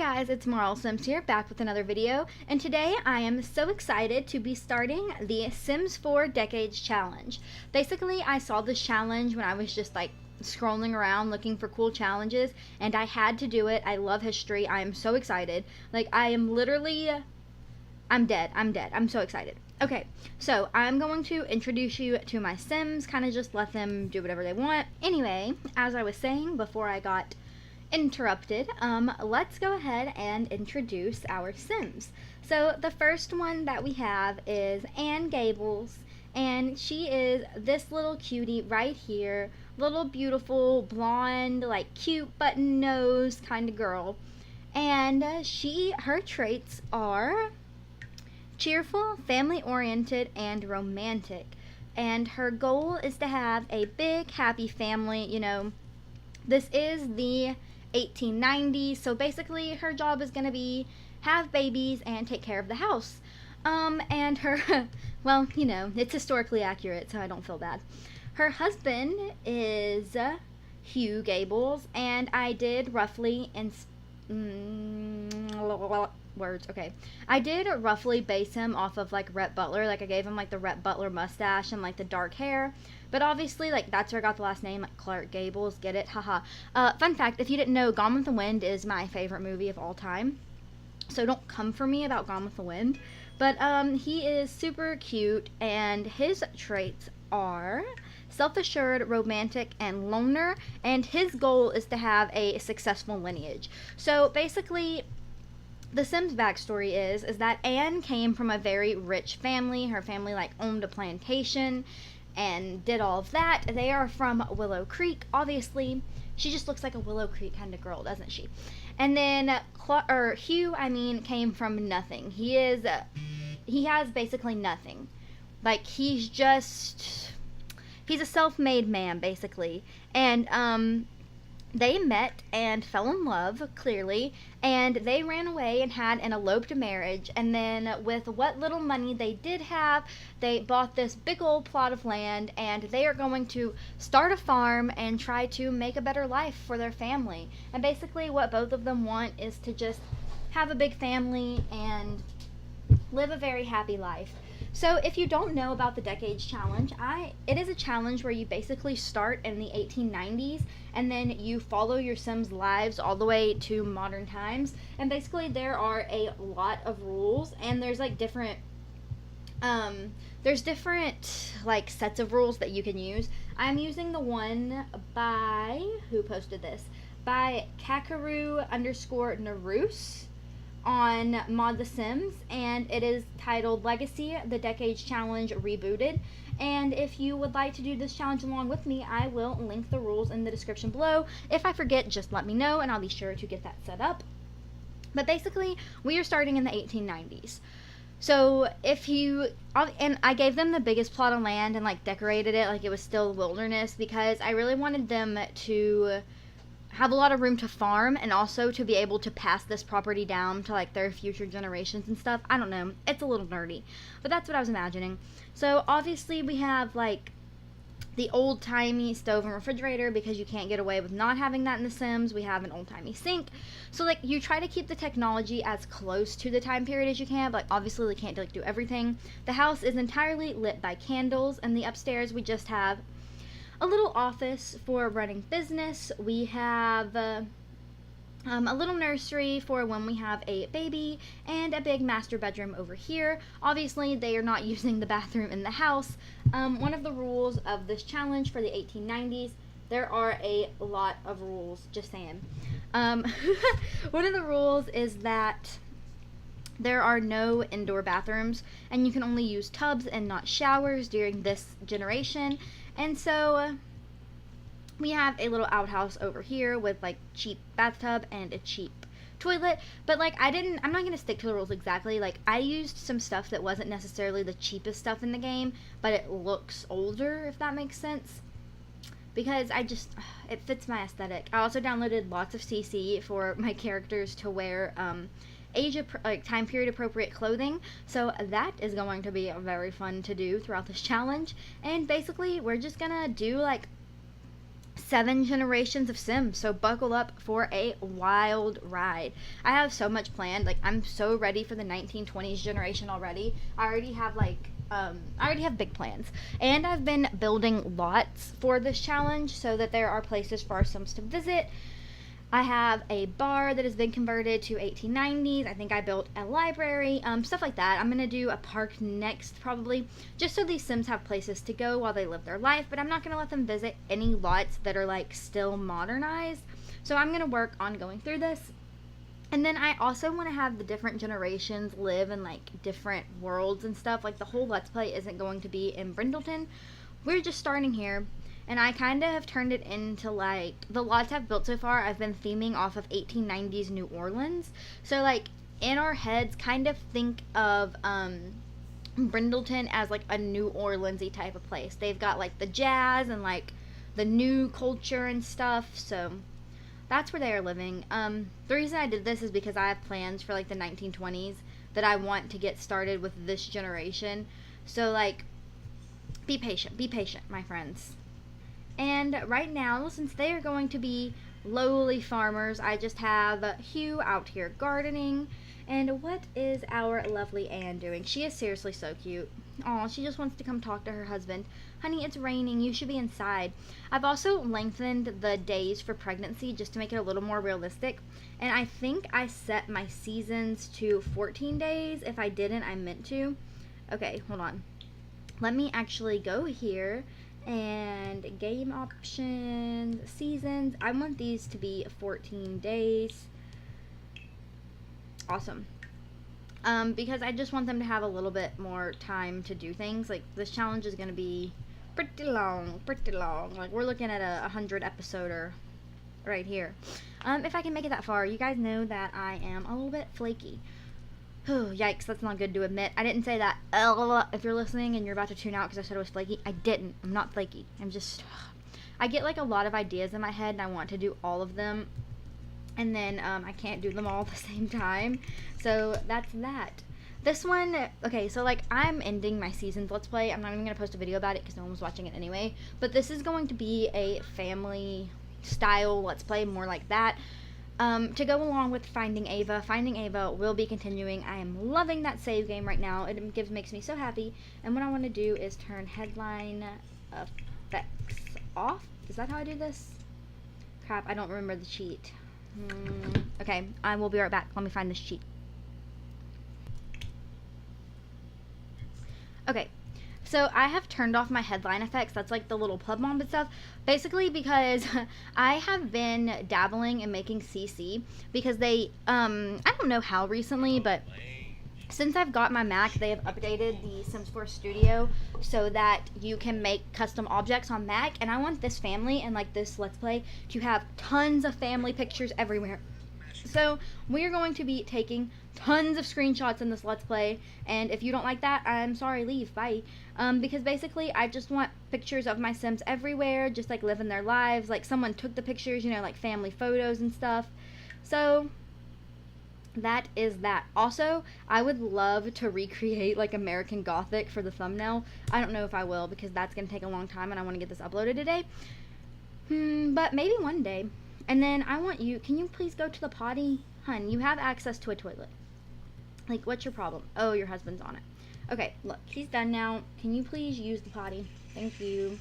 guys, it's Marl Sims here, back with another video, and today I am so excited to be starting the Sims 4 Decades Challenge. Basically, I saw this challenge when I was just like scrolling around looking for cool challenges, and I had to do it. I love history. I am so excited. Like, I am literally, I'm dead. I'm so excited. Okay, so I'm going to introduce you to my Sims, kind of just let them do whatever they want. Anyway, as I was saying before I got interrupted, let's go ahead and introduce our Sims. So the first one that we have is Anne Gables, and she is this little cutie right here, little beautiful blonde, like cute button nose kind of girl. And her traits are cheerful, family oriented, and romantic. And her goal is to have a big happy family. You know, this is the 1890s, so basically her job is going to be have babies and take care of the house. And her, well, you know, it's historically accurate, so I don't feel bad. Her husband is Hugh Gables, and I did roughly I did roughly base him off of like Rhett Butler. Like, I gave him like the Rhett Butler mustache and like the dark hair. But obviously, like, that's where I got the last name, like Clark Gables. Get it? Haha. Fun fact, if you didn't know, Gone with the Wind is my favorite movie of all time. So don't come for me about Gone with the Wind. But he is super cute, and his traits are self-assured, romantic, and loner. And his goal is to have a successful lineage. So basically, the Sims backstory is that Anne came from a very rich family. Her family like owned a plantation and did all of that. They are from Willow Creek, obviously. She just looks like a Willow Creek kind of girl, doesn't she? And then Hugh, came from nothing. He has basically nothing. Like, he's a self-made man, basically. And they met and fell in love, clearly, and they ran away and had an eloped marriage. And then with what little money they did have, they bought this big old plot of land, and they are going to start a farm and try to make a better life for their family. And basically what both of them want is to just have a big family and live a very happy life. So if you don't know about the Decades Challenge, it is a challenge where you basically start in the 1890s and then you follow your Sims' lives all the way to modern times. And basically there are a lot of rules, and there's like different like sets of rules that you can use. I'm using the one by, who posted this? By Kakaru_Naroos on Mod The Sims, and it is titled Legacy: The Decades Challenge Rebooted. And if you would like to do this challenge along with me, I will link the rules in the description below. If I forget, just let me know and I'll be sure to get that set up. But basically, we are starting in the 1890s. So and I gave them the biggest plot of land and like decorated it like it was still wilderness, because I really wanted them to have a lot of room to farm and also to be able to pass this property down to like their future generations and stuff. I don't know, it's a little nerdy, but that's what I was imagining. So obviously we have like the old-timey stove and refrigerator, because you can't get away with not having that in The Sims. We have an old-timey sink. So like you try to keep the technology as close to the time period as you can, but like, obviously we can't like do everything. The house is entirely lit by candles, and the upstairs we just have a little office for running business. We have a little nursery for when we have a baby, and a big master bedroom over here. Obviously, they are not using the bathroom in the house. One of the rules of this challenge for the 1890s, there are a lot of rules, just saying. One of the rules is that there are no indoor bathrooms, and you can only use tubs and not showers during this generation. And so we have a little outhouse over here with like cheap bathtub and a cheap toilet. But like I'm not going to stick to the rules exactly. Like, I used some stuff that wasn't necessarily the cheapest stuff in the game, but it looks older, if that makes sense, because it fits my aesthetic. I also downloaded lots of CC for my characters to wear time period appropriate clothing, so that is going to be very fun to do throughout this challenge. And basically we're just gonna do like 7 generations of Sims. So buckle up for a wild ride. I have so much planned. Like, I'm so ready for the 1920s generation already. I already have big plans. And I've been building lots for this challenge so that there are places for our Sims to visit. I have a bar that has been converted to 1890s. I think I built a library, stuff like that. I'm going to do a park next, probably, just so these Sims have places to go while they live their life, but I'm not going to let them visit any lots that are, like, still modernized. So I'm going to work on going through this. And then I also want to have the different generations live in, like, different worlds and stuff. Like, the whole Let's Play isn't going to be in Brindleton. We're just starting here. And I kind of have turned it into, like, the lots I've built so far, I've been theming off of 1890s New Orleans. So, like, in our heads, kind of think of Brindleton as, like, a New Orleans-y type of place. They've got, like, the jazz and, like, the new culture and stuff. So that's where they are living. The reason I did this is because I have plans for, like, the 1920s that I want to get started with this generation. So, like, be patient, my friends. And right now, since they are going to be lowly farmers, I just have Hugh out here gardening. And what is our lovely Anne doing? She is seriously so cute. Aw, she just wants to come talk to her husband. Honey, it's raining. You should be inside. I've also lengthened the days for pregnancy just to make it a little more realistic. And I think I set my seasons to 14 days. If I didn't, I meant to. Okay, hold on. Let me actually go here. And game options, seasons, I want these to be 14 days. Awesome. Because I just want them to have a little bit more time to do things. Like, this challenge is going to be pretty long. Like, we're looking at a 100 episoder right here. If I can make it that far. You guys know that I am a little bit flaky. Oh, yikes, that's not good to admit. I didn't say that. If you're listening and you're about to tune out because I said it was flaky, I didn't. I'm not flaky. I get, like, a lot of ideas in my head and I want to do all of them. And then I can't do them all at the same time. So that's that. This one, okay, so, like, I'm ending my seasons Let's Play. I'm not even going to post a video about it because no one was watching it anyway. But this is going to be a family-style Let's Play, more like that. To go along with Finding Ava. Finding Ava will be continuing. I am loving that save game right now. It makes me so happy. And what I want to do is turn headline effects off. Is that how I do this? Crap, I don't remember the cheat. Okay, I will be right back. Let me find this cheat. Okay. So I have turned off my headline effects. That's like the little pub mom and stuff. Basically because I have been dabbling in making CC because they, I don't know how recently, but since I've got my Mac, they have updated the Sims 4 Studio so that you can make custom objects on Mac. And I want this family and, like, this Let's Play to have tons of family pictures everywhere. So we are going to be taking tons of screenshots in this Let's Play, and if you don't like that, I'm sorry, leave, bye. Because basically I just want pictures of my Sims everywhere, just, like, living their lives, like someone took the pictures, you know, like family photos and stuff. So that is that. Also, I would love to recreate, like, American Gothic for the thumbnail. I don't know if I will because that's going to take a long time and I want to get this uploaded today. But maybe one day. And then I want you, can you please go to the potty? Hun, you have access to a toilet. Like, what's your problem? Oh, your husband's on it. Okay, look, he's done now. Can you please use the potty? Thank you.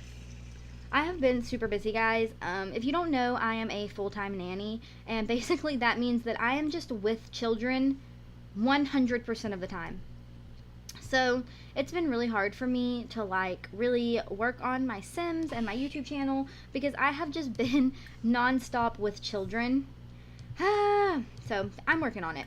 I have been super busy, guys. If you don't know, I am a full-time nanny, and basically that means that I am just with children 100% of the time. So it's been really hard for me to, like, really work on my Sims and my YouTube channel because I have just been non-stop with children. So I'm working on it.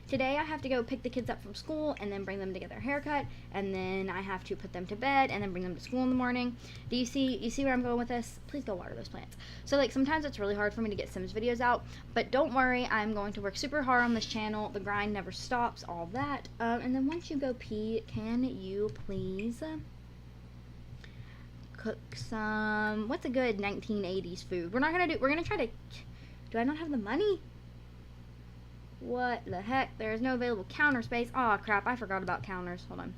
Today I have to go pick the kids up from school and then bring them to get their haircut, and then I have to put them to bed and then bring them to school in the morning. You see where I'm going with this? Please go water those plants. So, like, sometimes it's really hard for me to get Sims videos out, but don't worry, I'm going to work super hard on this channel. The grind never stops, all that. And then once you go pee, can you please cook some, what's a good 1980s food? We're gonna try to, do I not have the money? What the heck? There is no available counter space. Aw, crap. I forgot about counters. Hold on.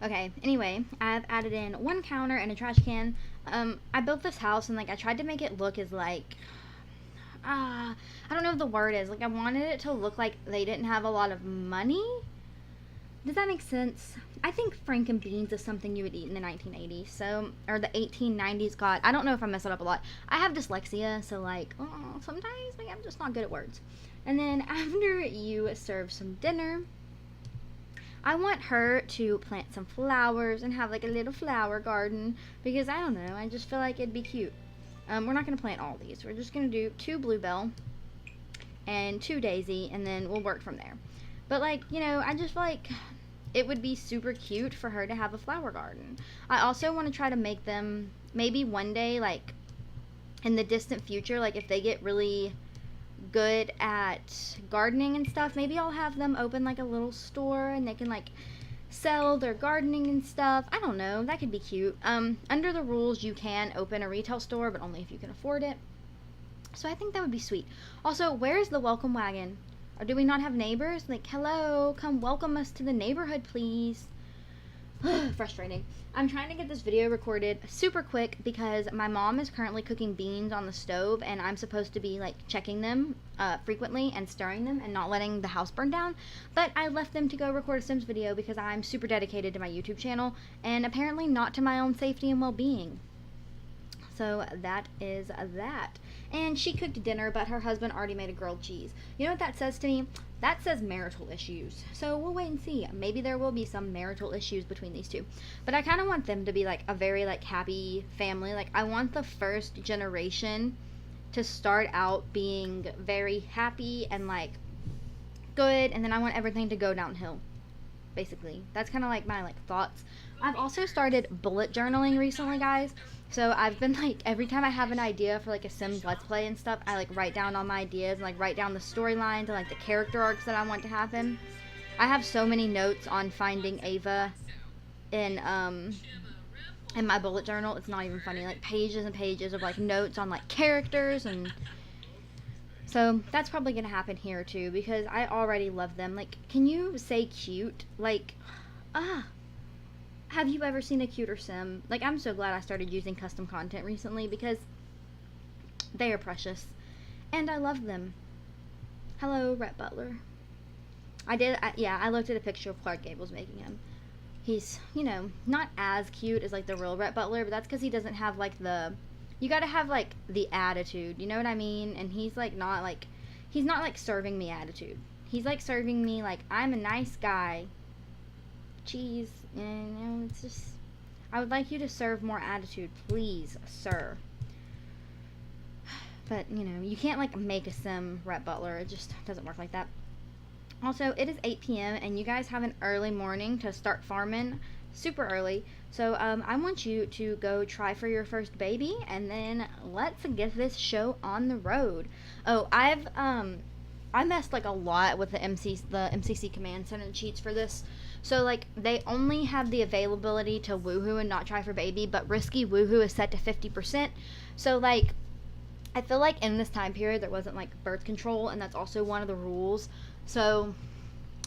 Okay, anyway, I've added in one counter and a trash can. I built this house and like I tried to make it look as like I don't know what the word is. Like I wanted it to look like they didn't have a lot of money. Does that make sense? I think Franken beans is something you would eat in the 1980s, so or the 1890s. God, I don't know if I mess it up a lot. I have dyslexia, so like sometimes like I'm just not good at words. And then after you serve some dinner, I want her to plant some flowers and have like a little flower garden because I don't know, I just feel like it'd be cute. We're not gonna plant all these. We're just gonna do 2 bluebell and 2 daisy, and then we'll work from there. But like, you know, I just feel like it would be super cute for her to have a flower garden. I also want to try to make them maybe one day, like in the distant future, like if they get really good at gardening and stuff, maybe I'll have them open like a little store and they can like sell their gardening and stuff. I don't know, that could be cute. Under the rules you can open a retail store, but only if you can afford it. So I think that would be sweet. Also, where's the welcome wagon? Or do we not have neighbors? Like, hello, come welcome us to the neighborhood, please. Frustrating. I'm trying to get this video recorded super quick because my mom is currently cooking beans on the stove and I'm supposed to be like checking them frequently and stirring them and not letting the house burn down. But I left them to go record a Sims video because I'm super dedicated to my YouTube channel and apparently not to my own safety and well-being. So that is that. And she cooked dinner, but her husband already made a grilled cheese. You know what that says to me? That says marital issues. So we'll wait and see. Maybe there will be some marital issues between these two. But I kind of want them to be like a very like happy family. Like I want the first generation to start out being very happy and like good, and then I want everything to go downhill. Basically, that's kind of like my like thoughts. I've also started bullet journaling recently, guys. So I've been like, every time I have an idea for like a Sims Let's Play and stuff, I like write down all my ideas and like write down the storylines and like the character arcs that I want to happen. I have so many notes on finding Ava in my bullet journal. It's not even funny. Like pages and pages of like notes on like characters, and so that's probably gonna happen here too because I already love them. Like, can you say cute? Like, have you ever seen a cuter sim? Like, I'm so glad I started using custom content recently because they are precious. And I love them. Hello, Rhett Butler. I looked at a picture of Clark Gable's making him. He's, you know, not as cute as, like, the real Rhett Butler, but that's because he doesn't have, like, you gotta have, like, the attitude, you know what I mean? And he's, like, he's not, like, serving me attitude. He's, like, serving me, like, I'm a nice guy. Cheese, and you know, it's just, I would like you to serve more attitude, please, sir. But you know, you can't like make a sim Rhett Butler. It just doesn't work like that. Also, it is 8 p.m. and you guys have an early morning to start farming, super early. So I want you to go try for your first baby, and then let's get this show on the road. Oh, I messed like a lot with the MCC command center cheats for this. So like they only have the availability to woohoo and not try for baby, but risky woohoo is set to 50%. So like I feel like in this time period there wasn't like birth control, and that's also one of the rules. So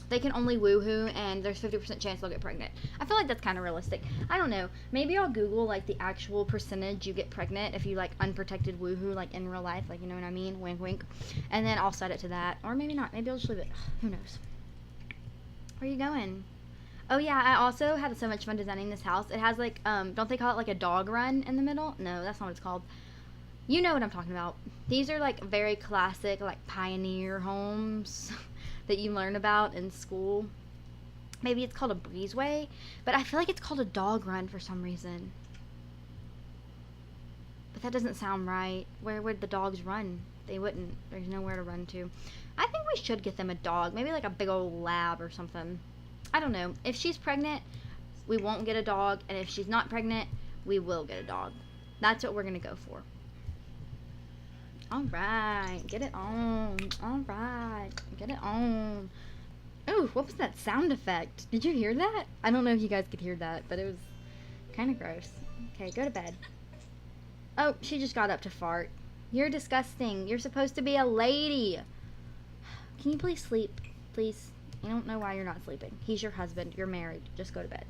they can only woohoo and there's 50% chance they'll get pregnant. I feel like that's kind of realistic. I don't know. Maybe I'll Google like the actual percentage you get pregnant if you like unprotected woohoo like in real life, like you know what I mean? Wink wink. And then I'll set it to that. Or maybe not. Maybe I'll just leave it. Who knows? Where are you going? Oh yeah, I also had so much fun designing this house. It has like, don't they call it like a dog run in the middle? No, that's not what it's called. You know what I'm talking about. These are like very classic like pioneer homes that you learn about in school. Maybe it's called a breezeway, but I feel like it's called a dog run for some reason. But that doesn't sound right. Where would the dogs run? They wouldn't. There's nowhere to run to. I think we should get them a dog. Maybe like a big old lab or something. I don't know. If she's pregnant, we won't get a dog. And if she's not pregnant, we will get a dog. That's what we're going to go for. Alright. Get it on. Alright. Get it on. Ooh, what was that sound effect? Did you hear that? I don't know if you guys could hear that, but it was kind of gross. Okay, go to bed. Oh, she just got up to fart. You're disgusting. You're supposed to be a lady. Can you please sleep? Please? I don't know why you're not sleeping. He's your husband. You're married. Just go to bed.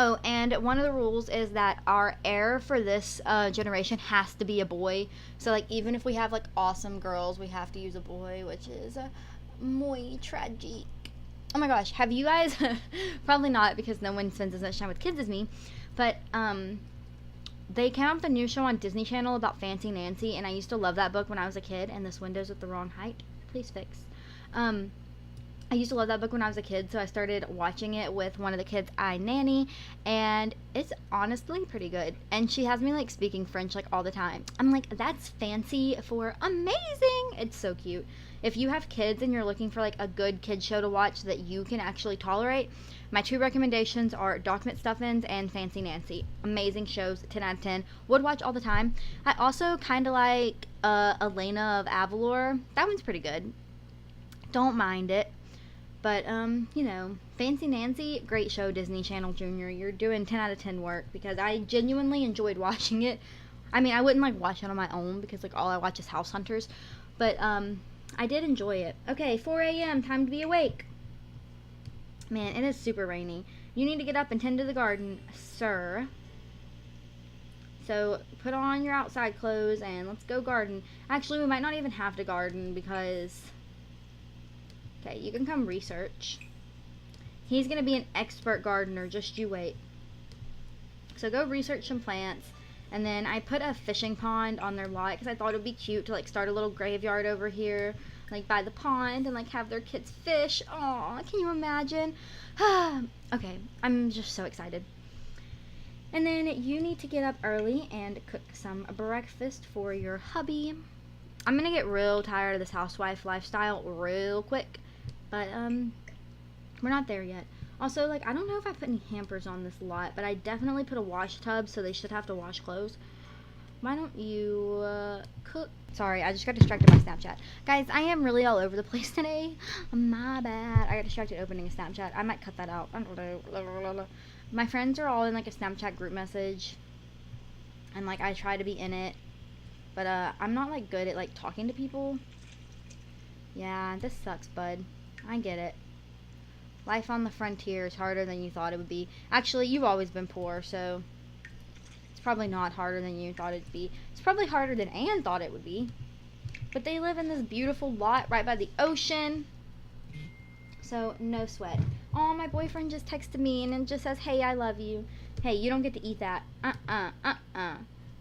Oh, and one of the rules is that our heir for this generation has to be a boy. So, like, even if we have, like, awesome girls, we have to use a boy, which is muy tragic. Oh my gosh, have you guys, probably not because no one spends as much time with kids as me, but, they came out with a new show on Disney Channel about Fancy Nancy, and I used to love that book when I was a kid, and this window's at the wrong height. Please fix. I used to love that book when I was a kid, so I started watching it with one of the kids I nanny, and it's honestly pretty good. And she has me, like, speaking French, like, all the time. I'm like, that's fancy for amazing! It's so cute. If you have kids and you're looking for, like, a good kid show to watch that you can actually tolerate, my 2 recommendations are Doc McStuffins and Fancy Nancy. Amazing shows, 10 out of 10. Would watch all the time. I also kind of like Elena of Avalor. That one's pretty good. Don't mind it. But, you know, Fancy Nancy, great show, Disney Channel Junior. You're doing 10 out of 10 work because I genuinely enjoyed watching it. I mean, I wouldn't, like, watch it on my own because, like, all I watch is House Hunters. But, I did enjoy it. Okay, 4 a.m., time to be awake. Man, it is super rainy. You need to get up and tend to the garden, sir. So, put on your outside clothes and let's go garden. Actually, we might not even have to garden because... Okay, you can come research. He's going to be an expert gardener, just you wait. So go research some plants. And then I put a fishing pond on their lot because I thought it would be cute to, like, start a little graveyard over here, like, by the pond and, like, have their kids fish. Aw, can you imagine? Okay, I'm just so excited. And then you need to get up early and cook some breakfast for your hubby. I'm going to get real tired of this housewife lifestyle real quick. But, we're not there yet. Also, like, I don't know if I put any hampers on this lot, but I definitely put a wash tub, so they should have to wash clothes. Why don't you, cook? Sorry, I just got distracted by Snapchat. Guys, I am really all over the place today. My bad. I got distracted opening a Snapchat. I might cut that out. My friends are all in, like, a Snapchat group message. And, like, I try to be in it. But, I'm not, like, good at, like, talking to people. Yeah, this sucks, bud. I get it. Life on the frontier is harder than you thought it would be. Actually, you've always been poor, so it's probably not harder than you thought it'd be. It's probably harder than Anne thought it would be. But they live in this beautiful lot right by the ocean. So, no sweat. Oh, my boyfriend just texted me and it just says, hey, I love you. Hey, you don't get to eat that.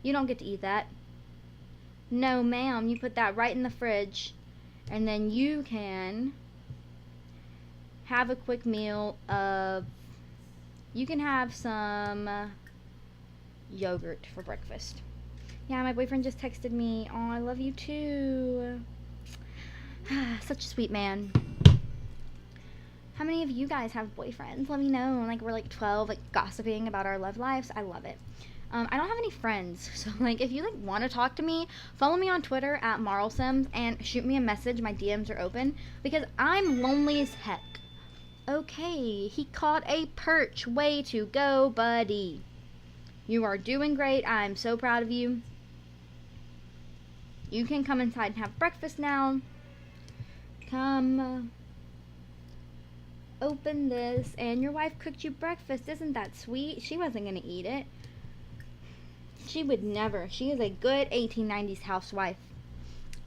You don't get to eat that. No, ma'am. You put that right in the fridge. And then you can have a quick meal of, you can have some yogurt for breakfast. Yeah, my boyfriend just texted me. Oh, I love you too. Such a sweet man. How many of you guys have boyfriends? Let me know. Like, we're like 12, like, gossiping about our love lives. I love it. I don't have any friends, so, like, if you, like, want to talk to me, follow me on Twitter at MarlSims and shoot me a message. My DMs are open because I'm lonely as heck. Okay, he caught a perch. Way to go, buddy. You are doing great. I'm so proud of you. You can come inside and have breakfast now. Come. Open this. And your wife cooked you breakfast. Isn't that sweet? She wasn't going to eat it. She would never. She is a good 1890s housewife.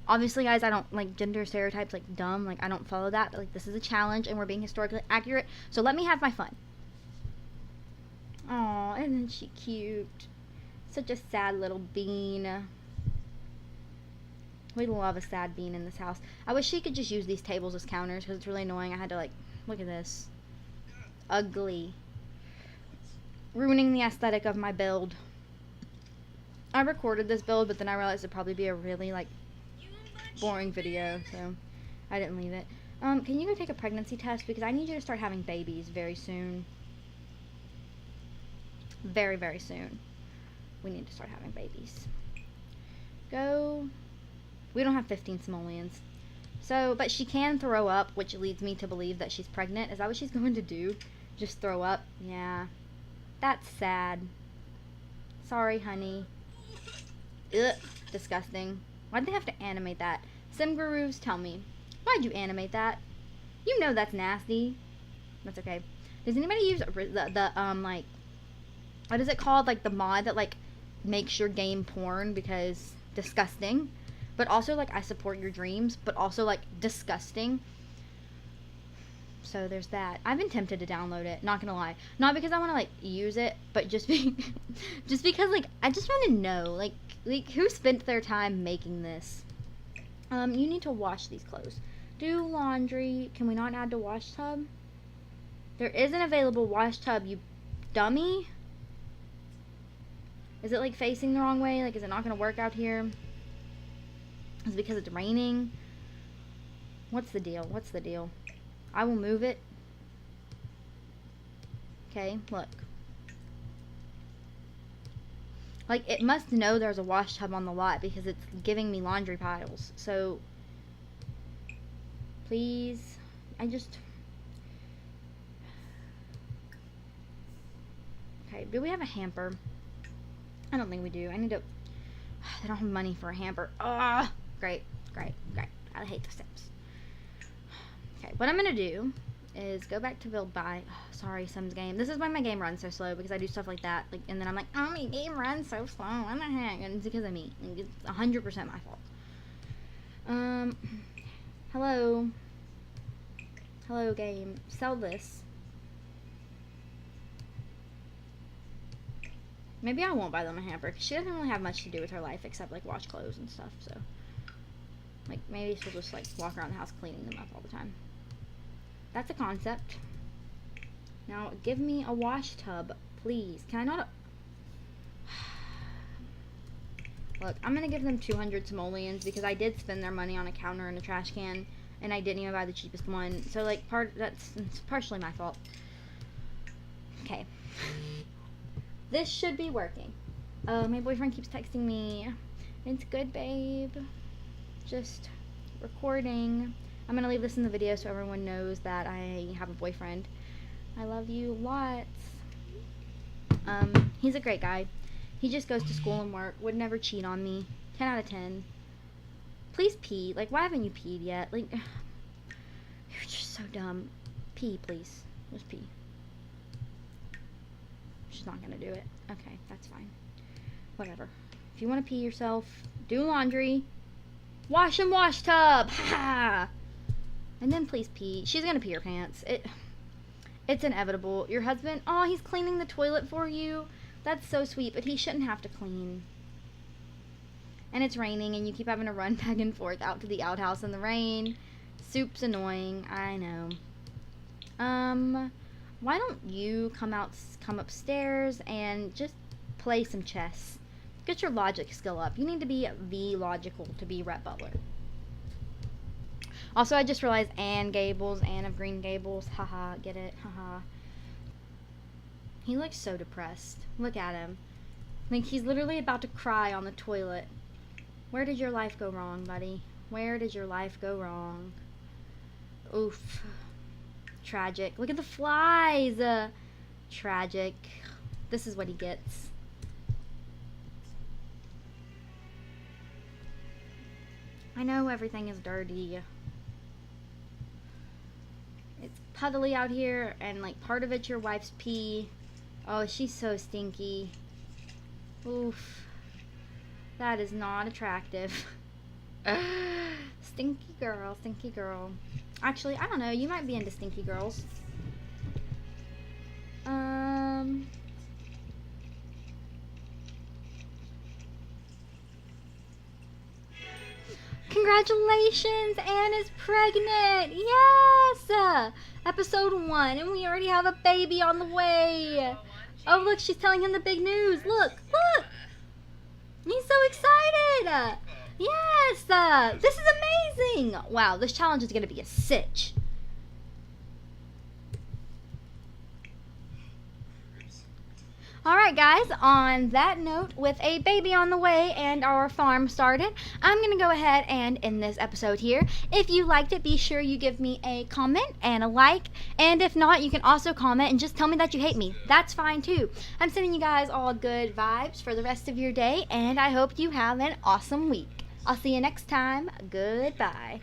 Obviously, guys, I don't like gender stereotypes, like, dumb. Like, I don't follow that. But, like, this is a challenge, and we're being historically accurate. So let me have my fun. Aw, isn't she cute? Such a sad little bean. We love a sad bean in this house. I wish she could just use these tables as counters, because it's really annoying. I had to, like, look at this. Ugly. Ruining the aesthetic of my build. I recorded this build, but then I realized it'd probably be a really, like, boring video, so I didn't leave it. Can you go take a pregnancy test? Because I need you to start having babies very soon. Very, very soon. We need to start having babies. Go. We don't have 15 simoleons. So, but she can throw up, which leads me to believe that she's pregnant. Is that what she's going to do? Just throw up? Yeah. That's sad. Sorry, honey. Ugh. Disgusting. Why'd they have to animate that? Sim Gurus, tell me. Why'd you animate that? You know that's nasty. That's okay. Does anybody use like, what is it called? Like the mod that like makes your game porn, because disgusting. But also like I support your dreams, but also like disgusting. So there's that. I've been tempted to download it, not gonna lie. Not because I wanna like use it, but just just because like I just wanna know like who spent their time making this. You need to wash these clothes. Do laundry. Can we not add to wash tub? There is an available wash tub, you dummy. Is it like facing the wrong way? Like, is it not gonna work out here? Is it because it's raining? What's the deal? What's the deal? I will move it. Okay, look. Like, it must know there's a wash tub on the lot because it's giving me laundry piles. So, please, okay, do we have a hamper? I don't think we do. I need to, they don't have money for a hamper. Ah, great. I hate the Sims. Okay, what I'm gonna do is go back to build by. Oh, sorry, Sims game. This is why my game runs so slow, because I do stuff like that. Like, and then I'm like, oh, my game runs so slow. What the heck? And it's because of me. Like, it's 100% my fault. Hello. Hello, game. Sell this. Maybe I won't buy them a hamper, because she doesn't really have much to do with her life except, like, wash clothes and stuff, so. Like, maybe she'll just, like, walk around the house cleaning them up all the time. That's a concept. Now, give me a wash tub, please. Can I not? Look, I'm going to give them 200 simoleons because I did spend their money on a counter and a trash can, and I didn't even buy the cheapest one. So, like, it's partially my fault. Okay. This should be working. My boyfriend keeps texting me. It's good, babe. Just recording. I'm gonna leave this in the video so everyone knows that I have a boyfriend. I love you lots. He's a great guy. He just goes to school and work. Would never cheat on me. 10 out of 10. Please pee. Like, why haven't you peed yet? Like, you're just so dumb. Pee, please. Just pee. She's not gonna do it. Okay, that's fine. Whatever. If you want to pee yourself, do laundry. Wash and wash tub. Ha! And then please pee. She's gonna pee her pants. It's inevitable. Your husband, oh, he's cleaning the toilet for you. That's so sweet, but he shouldn't have to clean. And it's raining, and you keep having to run back and forth out to the outhouse in the rain. Soup's annoying. I know. Why don't you come upstairs and just play some chess? Get your logic skill up. You need to be logical to be Rhett Butler. Also, I just realized Anne Gables, Anne of Green Gables. Haha, get it? Haha. He looks so depressed. Look at him. Like, he's literally about to cry on the toilet. Where did your life go wrong, buddy? Where did your life go wrong? Oof. Tragic. Look at the flies. Tragic. This is what he gets. I know everything is dirty. It's puddly out here, and like part of it's your wife's pee. Oh, she's so stinky. Oof. That is not attractive. Stinky girl, stinky girl. Actually, I don't know. You might be into stinky girls. Congratulations! Anne is pregnant! Yes! Episode 1, and we already have a baby on the way! Oh, look, she's telling him the big news! Look! Look! He's so excited! Yes! This is amazing! Wow, this challenge is gonna be a sitch. Alright guys, on that note, with a baby on the way and our farm started, I'm going to go ahead and end this episode here. If you liked it, be sure you give me a comment and a like, and if not, you can also comment and just tell me that you hate me. That's fine too. I'm sending you guys all good vibes for the rest of your day, and I hope you have an awesome week. I'll see you next time. Goodbye.